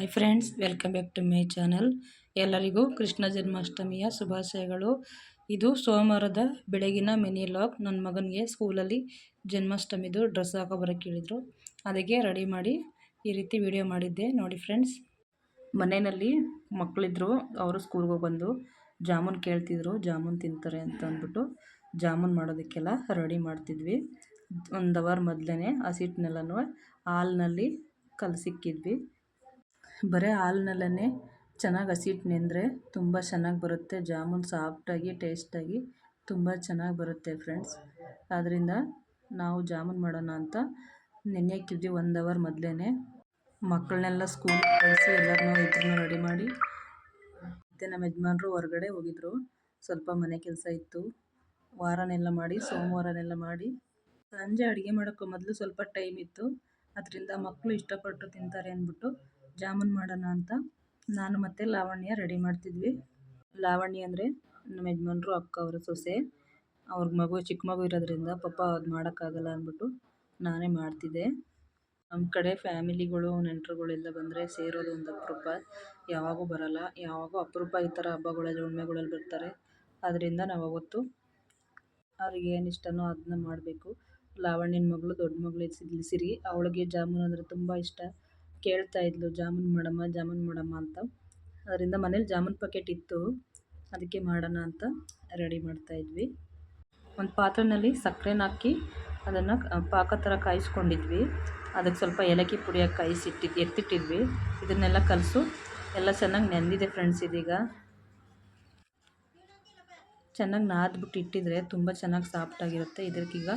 Hi friends, welcome back to my channel. ಎಲ್ಲರಿಗೂ ಕೃಷ್ಣ ಜನ್ಮಾಷ್ಟಮಿಯ ಶುಭಾಶಯಗಳು. ಇದು ಸೋಮವಾರದ ಬೆಳಗಿನ ಮಿನಿ ಲಾಗ್. ನನ್ನ ಮಗನಿಗೆ ಸ್ಕೂಲಲ್ಲಿ ಜನ್ಮಾಷ್ಟಮಿದು ಡ್ರೆಸ್ ಹಾಕೋ ಬರೋಕ್ಕೆ ಹೇಳಿದರು. ಅದಕ್ಕೆ ರೆಡಿ ಮಾಡಿ ಈ ರೀತಿ ವಿಡಿಯೋ ಮಾಡಿದ್ದೆ. ನೋಡಿ ಫ್ರೆಂಡ್ಸ್, ಮನೆಯಲ್ಲಿ ಮಕ್ಕಳಿದ್ರು. ಅವರು ಸ್ಕೂಲ್ಗೆ ಹೋಗಿ ಬಂದು ಜಾಮೂನ್ ಕೇಳ್ತಿದ್ರು, ಜಾಮೂನ್ ತಿಂತಾರೆ ಅಂತ ಅಂದ್ಬಿಟ್ಟು ಜಾಮೂನ್ ಮಾಡೋದಕ್ಕೆಲ್ಲ ರೆಡಿ ಮಾಡ್ತಿದ್ವಿ. 1 ಅವರ್ ಮೊದಲೇ ಹಸಿಟ್ಟನ್ನೆಲ್ಲನೂ ಹಾಲಿನಲ್ಲಿ ಕಲಸಿಕ್ಕಿದ್ವಿ. ಬರೀ ಹಾಲಿನಲ್ಲೇ ಚೆನ್ನಾಗಿ ಹಸಿಟ್ಟು ನೆಂದರೆ ತುಂಬ ಚೆನ್ನಾಗಿ ಬರುತ್ತೆ. ಜಾಮೂನ್ ಸಾಫ್ಟಾಗಿ ಟೇಸ್ಟಾಗಿ ತುಂಬ ಚೆನ್ನಾಗಿ ಬರುತ್ತೆ ಫ್ರೆಂಡ್ಸ್. ಆದ್ದರಿಂದ ನಾವು ಜಾಮೂನ್ ಮಾಡೋಣ ಅಂತ ನೆನೆಯಕ್ಕಿದ್ವಿ 1 ಅವರ್ ಮೊದಲೇ. ಮಕ್ಕಳನ್ನೆಲ್ಲ ಸ್ಕೂಲಿಗೆ ಕಳಿಸಿ ಎಲ್ಲರನ್ನೂ ಇಬ್ಬರನ್ನೂ ರೆಡಿ ಮಾಡಿ, ಮತ್ತು ನಮ್ಮ ಯಜಮಾನರು ಹೊರಗಡೆ ಹೋಗಿದ್ರು. ಸ್ವಲ್ಪ ಮನೆ ಕೆಲಸ ಇತ್ತು, ವಾರನೆಲ್ಲ ಮಾಡಿ ಸೋಮವಾರನೆಲ್ಲ ಮಾಡಿ ಸಂಜೆ ಅಡುಗೆ ಮಾಡೋಕ್ಕೂ ಮೊದಲು ಸ್ವಲ್ಪ ಟೈಮ್ ಇತ್ತು. ಅದರಿಂದ ಮಕ್ಕಳು ಇಷ್ಟಪಟ್ಟು ತಿಂತಾರೆ ಅಂದ್ಬಿಟ್ಟು ಜಾಮೂನ್ ಮಾಡೋಣ ಅಂತ ನಾನು ಮತ್ತು ಲಾವಣ್ಯ ರೆಡಿ ಮಾಡ್ತಿದ್ವಿ. ಲಾವಣ್ಯ ಅಂದರೆ ನಮ್ಮ ಯಜಮಾನ್ರು ಅಕ್ಕ ಅವರ ಸೊಸೆ. ಅವ್ರ ಮಗು ಚಿಕ್ಕ ಮಗು ಇರೋದ್ರಿಂದ ಪಾಪ ಅದು ಮಾಡೋಕ್ಕಾಗಲ್ಲ ಅಂದ್ಬಿಟ್ಟು ನಾನೇ ಮಾಡ್ತಿದ್ದೆ. ನಮ್ಮ ಕಡೆ ಫ್ಯಾಮಿಲಿಗಳು ನೆಂಟರುಗಳೆಲ್ಲ ಬಂದರೆ ಸೇರೋದು ಒಂದು ಅಪರೂಪ. ಯಾವಾಗೂ ಬರೋಲ್ಲ, ಯಾವಾಗೂ ಅಪರೂಪ ಈ ಥರ ಹಬ್ಬಗಳಲ್ಲಿ ಹುಣ್ಮೆಗಳಲ್ಲಿ ಬರ್ತಾರೆ. ಅದರಿಂದ ನಾವು ಅವತ್ತು ಅವ್ರಿಗೆ ಏನು ಇಷ್ಟನೋ ಅದನ್ನ ಮಾಡಬೇಕು. ಲಾವಣ್ಯನ ಮಗಳು ದೊಡ್ಡ ಮಗಳು ಸಿರಿ, ಅವಳಿಗೆ ಜಾಮೂನ್ ಅಂದರೆ ತುಂಬ ಇಷ್ಟ. ಕೇಳ್ತಾ ಇದ್ಲು, ಜಾಮೂನ್ ಮಾಡಮ್ಮ ಅಂತ. ಅದರಿಂದ ಮನೇಲಿ ಜಾಮೂನ್ ಪ್ಯಾಕೆಟ್ ಇತ್ತು, ಅದಕ್ಕೆ ಮಾಡೋಣ ಅಂತ ರೆಡಿ ಮಾಡ್ತಾಯಿದ್ವಿ. ಒಂದು ಪಾತ್ರೆಯಲ್ಲಿ ಸಕ್ಕರೆನ ಹಾಕಿ ಅದನ್ನು ಪಾಕ ಥರ ಕಾಯಿಸ್ಕೊಂಡಿದ್ವಿ. ಅದಕ್ಕೆ ಸ್ವಲ್ಪ ಏಲಕ್ಕಿ ಪುಡಿ ಹಾಕಿ ಎತ್ತಿಟ್ಟಿದ್ವಿ. ಇದನ್ನೆಲ್ಲ ಕಲಸು ಎಲ್ಲ ಚೆನ್ನಾಗಿ ನೆಂದಿದೆ ಫ್ರೆಂಡ್ಸ್. ಇದೀಗ ಚೆನ್ನಾಗಿ ನಾದ್ಬಿಟ್ಟು ಇಟ್ಟಿದ್ರೆ ತುಂಬ ಚೆನ್ನಾಗಿ ಸಾಫ್ಟಾಗಿರುತ್ತೆ. ಇದಕ್ಕೀಗ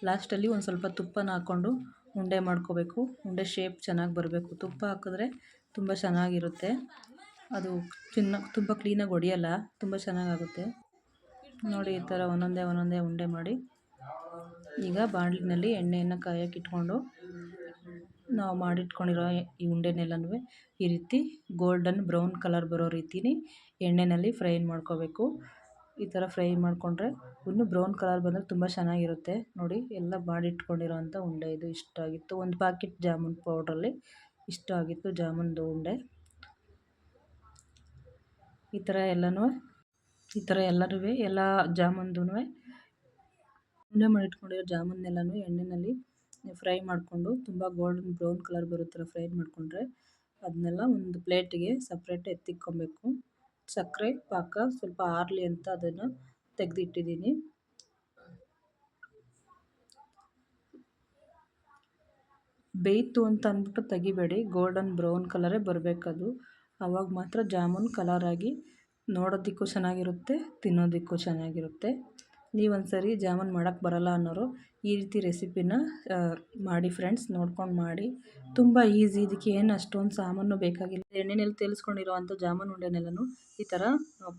ಲಾಸ್ಟಲ್ಲಿ ಒಂದು ಸ್ವಲ್ಪ ತುಪ್ಪನ ಹಾಕ್ಕೊಂಡು ಉಂಡೆ ಮಾಡ್ಕೋಬೇಕು. ಉಂಡೆ ಶೇಪ್ ಚೆನ್ನಾಗಿ ಬರಬೇಕು. ತುಪ್ಪ ಹಾಕಿದ್ರೆ ತುಂಬ ಚೆನ್ನಾಗಿರುತ್ತೆ. ಅದು ತುಂಬ ಕ್ಲೀನಾಗಿ ಹೊಡೆಯಲ್ಲ, ತುಂಬ ಚೆನ್ನಾಗಾಗುತ್ತೆ. ನೋಡಿ, ಈ ಥರ ಒಂದೊಂದೇ ಉಂಡೆ ಮಾಡಿ ಈಗ ಬಾಣಲಿನಲ್ಲಿ ಎಣ್ಣೆಯನ್ನು ಕಾಯಕ್ಕೆ ಇಟ್ಕೊಂಡು ನಾವು ಮಾಡಿಟ್ಕೊಂಡಿರೋ ಈ ಉಂಡೆನೆಲ್ಲನೂ ಈ ರೀತಿ ಗೋಲ್ಡನ್ ಬ್ರೌನ್ ಕಲರ್ ಬರೋ ರೀತಿಲಿ ಎಣ್ಣೆಯಲ್ಲಿ ಫ್ರೈ ಮಾಡ್ಕೋಬೇಕು. ಈ ಥರ ಫ್ರೈ ಮಾಡಿಕೊಂಡ್ರೆ ಇನ್ನೂ ಬ್ರೌನ್ ಕಲರ್ ಬಂದರೆ ತುಂಬ ಚೆನ್ನಾಗಿರುತ್ತೆ. ನೋಡಿ, ಎಲ್ಲ ಮಾಡಿಟ್ಕೊಂಡಿರೋ ಅಂಥ ಉಂಡೆ ಇದು. ಇಷ್ಟ ಆಗಿತ್ತು, ಒಂದು ಪ್ಯಾಕೆಟ್ ಜಾಮೂನ್ ಪೌಡ್ರಲ್ಲಿ ಇಷ್ಟ ಆಗಿತ್ತು ಜಾಮೂನ್ದು ಉಂಡೆ. ಈ ಥರ ಎಲ್ಲರೂ ಎಲ್ಲ ಜಾಮೂನ್ದು ಉಂಡೆ ಮಾಡಿಟ್ಕೊಂಡಿರೋ ಜಾಮೂನ್ನೆಲ್ಲನೂ ಎಣ್ಣೆಯಲ್ಲಿ ಫ್ರೈ ಮಾಡಿಕೊಂಡು ತುಂಬ ಗೋಲ್ಡನ್ ಬ್ರೌನ್ ಕಲರ್ ಬರೋ ಥರ ಫ್ರೈ ಮಾಡಿಕೊಂಡ್ರೆ ಅದನ್ನೆಲ್ಲ ಒಂದು ಪ್ಲೇಟಿಗೆ ಸಪ್ರೇಟ್ ಎತ್ತಿಕ್ಕೊಬೇಕು. ಸಕ್ಕರೆ ಪಾಕ ಸ್ವಲ್ಪ ಆರಲಿ ಅಂತ ಅದನ್ನು ತೆಗೆದಿಟ್ಟಿದ್ದೀನಿ. ಬೇಯ್ತು ಅಂತ ಅಂದ್ಬಿಟ್ಟು ತೆಗಿಬೇಡಿ, ಗೋಲ್ಡನ್ ಬ್ರೌನ್ ಕಲರೇ ಬರಬೇಕದು. ಆವಾಗ ಮಾತ್ರ ಜಾಮೂನ್ ಕಲರಾಗಿ ನೋಡೋದಕ್ಕೂ ಚೆನ್ನಾಗಿರುತ್ತೆ, ತಿನ್ನೋದಕ್ಕೂ ಚೆನ್ನಾಗಿರುತ್ತೆ. ನೀವೊಂದು ಸರಿ ಜಾಮೂನ್ ಮಾಡೋಕ್ಕೆ ಬರಲ್ಲ ಅನ್ನೋರು ಈ ರೀತಿ ರೆಸಿಪಿನ ಮಾಡಿ ಫ್ರೆಂಡ್ಸ್, ನೋಡ್ಕೊಂಡು ಮಾಡಿ. ತುಂಬ ಈಸಿ, ಇದಕ್ಕೆ ಏನು ಅಷ್ಟೊಂದು ಸಾಮಾನು ಬೇಕಾಗಿಲ್ಲ. ಎಣ್ಣೆಯಲ್ಲಿ ತೇಲಿಸ್ಕೊಂಡಿರೋ ಅಂಥ ಜಾಮೂನ್ ಉಂಡೆನೆಲ್ಲನೂ ಈ ಥರ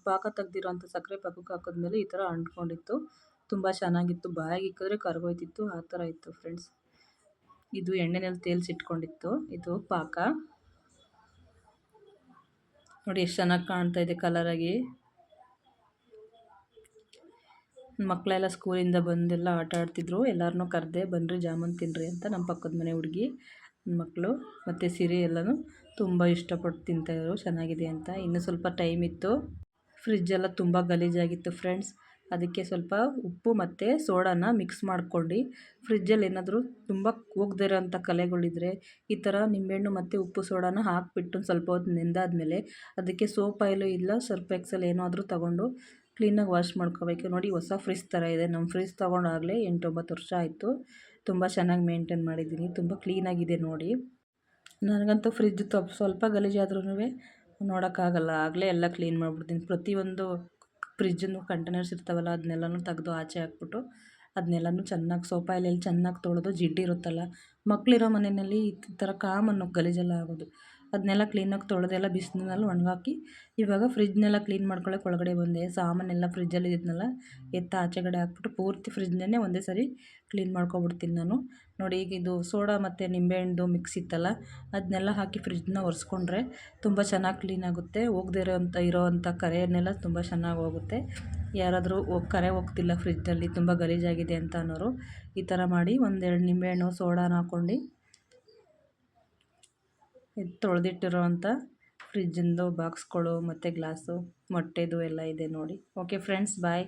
ಪಾಕ ತೆಗ್ದಿರೋ ಅಂಥ ಸಕ್ಕರೆ ಪಾಕಕ್ಕೆ ಹಾಕಿದ್ಮೇಲೆ ಈ ಥರ ಅಂಟ್ಕೊಂಡಿತ್ತು. ತುಂಬ ಚೆನ್ನಾಗಿತ್ತು. ಬಾಯಿಗೆ ಇಕ್ಕಿದ್ರೆ ಕರಗೋಯ್ತಿತ್ತು, ಆ ಥರ ಇತ್ತು ಫ್ರೆಂಡ್ಸ್. ಇದು ಎಣ್ಣೆಯಲ್ಲಿ ತೇಲಿಸಿಟ್ಕೊಂಡಿತ್ತು ಇದು ಪಾಕ. ನೋಡಿ ಎಷ್ಟು ಚೆನ್ನಾಗಿ ಕಾಣ್ತಾ ಇದೆ ಕಲರಾಗಿ. ಮಕ್ಕಳೆಲ್ಲ ಸ್ಕೂಲಿಂದ ಬಂದೆಲ್ಲ ಆಟ ಆಡ್ತಿದ್ರು. ಎಲ್ಲರನ್ನೂ ಕರೆದೆ, ಬನ್ನಿರಿ ಜಾಮೂನ್ ತಿನ್ನಿರಿ ಅಂತ. ನಮ್ಮ ಪಕ್ಕದ ಮನೆ ಹುಡುಗಿ ಮಕ್ಕಳು ಮತ್ತು ಸಿರಿ ಎಲ್ಲನೂ ತುಂಬ ಇಷ್ಟಪಟ್ಟು ತಿಂತಾಯಿದ್ರು, ಚೆನ್ನಾಗಿದೆ ಅಂತ. ಇನ್ನೂ ಸ್ವಲ್ಪ ಟೈಮ್ ಇತ್ತು. ಫ್ರಿಜ್ಜೆಲ್ಲ ತುಂಬ ಗಲೀಜಾಗಿತ್ತು ಫ್ರೆಂಡ್ಸ್. ಅದಕ್ಕೆ ಸ್ವಲ್ಪ ಉಪ್ಪು ಮತ್ತು ಸೋಡಾನ ಮಿಕ್ಸ್ ಮಾಡ್ಕೊಂಡು, ಫ್ರಿಜ್ಜಲ್ಲಿ ಏನಾದರೂ ತುಂಬ ಹೋಗದೇ ಇರೋಂಥ ಕಲೆಗಳಿದ್ರೆ ಈ ಥರ ನಿಂಬೆಹಣ್ಣು ಮತ್ತು ಉಪ್ಪು ಸೋಡಾನ ಹಾಕಿಬಿಟ್ಟು ಸ್ವಲ್ಪ ಹೊತ್ತು ನೆಂದಾದಮೇಲೆ ಅದಕ್ಕೆ ಸೋಪ್ ಆಯಿಲು ಇಲ್ಲ ಸರ್ಫ್ ಎಕ್ಸೆಲ್ ಏನಾದರೂ ತೊಗೊಂಡು ಕ್ಲೀನಾಗಿ ವಾಶ್ ಮಾಡ್ಕೋಬೇಕು. ನೋಡಿ, ಹೊಸ ಫ್ರಿಜ್ ಥರ ಇದೆ. ನಮ್ಮ ಫ್ರಿಜ್ ತೊಗೊಂಡಾಗಲೇ 8-9 ವರ್ಷ ಆಯಿತು. ತುಂಬ ಚೆನ್ನಾಗಿ ಮೇಂಟೈನ್ ಮಾಡಿದ್ದೀನಿ, ತುಂಬ ಕ್ಲೀನಾಗಿದೆ ನೋಡಿ. ನನಗಂತೂ ಫ್ರಿಜ್ ಸ್ವಲ್ಪ ಗಲೀಜಾದ್ರೂ ನೋಡೋಕ್ಕಾಗಲ್ಲ, ಆಗಲೇ ಎಲ್ಲ ಕ್ಲೀನ್ ಮಾಡಿಬಿಡ್ತೀನಿ. ಪ್ರತಿಯೊಂದು ಫ್ರಿಜ್ಜನ್ನು ಕಂಟೈನರ್ಸ್ ಇರ್ತಾವಲ್ಲ ಅದನ್ನೆಲ್ಲನೂ ತೆಗೆದು ಆಚೆ ಹಾಕ್ಬಿಟ್ಟು ಅದನ್ನೆಲ್ಲನೂ ಚೆನ್ನಾಗಿ ಸೋಪ್ ಆಯಿಲಲ್ಲಿ ಚೆನ್ನಾಗಿ ತೊಳೆದು ಜಿಡ್ಡಿರುತ್ತಲ್ಲ, ಮಕ್ಕಳಿರೋ ಮನೆಯಲ್ಲಿ ಈ ಥರ ಕಾಮನ್ನು ಗಲೀಜೆಲ್ಲ ಆಗೋದು. ಅದನ್ನೆಲ್ಲ ಕ್ಲೀನಾಗಿ ತೊಳೆದೆಲ್ಲ ಬಿಸಿಲಿನಲ್ಲಿ ಒಣಗಾಕಿ ಇವಾಗ ಫ್ರಿಜ್ನೆಲ್ಲ ಕ್ಲೀನ್ ಮಾಡ್ಕೊಳ್ಳೋಕೆ ಒಳಗಡೆ ಬಂದೆ. ಸಾಮಾನೆಲ್ಲ ಫ್ರಿಜ್ಜಲ್ಲಿ ಇದ್ನೆಲ್ಲ ಆಚೆಗಡೆ ಹಾಕ್ಬಿಟ್ಟು ಪೂರ್ತಿ ಫ್ರಿಜ್ನೇ ಒಂದೇ ಸರಿ ಕ್ಲೀನ್ ಮಾಡ್ಕೊಬಿಡ್ತೀನಿ ನಾನು. ನೋಡಿ, ಈಗ ಇದು ಸೋಡಾ ಮತ್ತು ನಿಂಬೆಹಣ್ಣು ಮಿಕ್ಸ್ ಇತ್ತಲ್ಲ ಅದನ್ನೆಲ್ಲ ಹಾಕಿ ಫ್ರಿಜ್ನ ಒರೆಸ್ಕೊಂಡ್ರೆ ತುಂಬ ಚೆನ್ನಾಗಿ ಕ್ಲೀನ್ ಆಗುತ್ತೆ. ಹೋಗದೇ ಇರೋವಂಥ ಕರೆಯನ್ನೆಲ್ಲ ತುಂಬ ಚೆನ್ನಾಗಿ ಹೋಗುತ್ತೆ. ಯಾರಾದರೂ ಕರೆ ಹೋಗ್ತಿಲ್ಲ ಫ್ರಿಜ್ಜಲ್ಲಿ ತುಂಬ ಗಲೀಜಾಗಿದೆ ಅಂತ ಅನ್ನೋರು ಈ ಥರ ಮಾಡಿ 1-2 ನಿಂಬೆಹಣ್ಣು ಸೋಡಾನ ಹಾಕ್ಕೊಂಡು ಇದು ತೊಳೆದಿಟ್ಟಿರೋವಂಥ ಫ್ರಿಜ್ಜಿಂದು ಬಾಕ್ಸ್ಗಳು ಮತ್ತು ಗ್ಲಾಸು ಮೊಟ್ಟೆದು ಎಲ್ಲ ಇದೆ ನೋಡಿ. ಓಕೆ ಫ್ರೆಂಡ್ಸ್, ಬಾಯ್.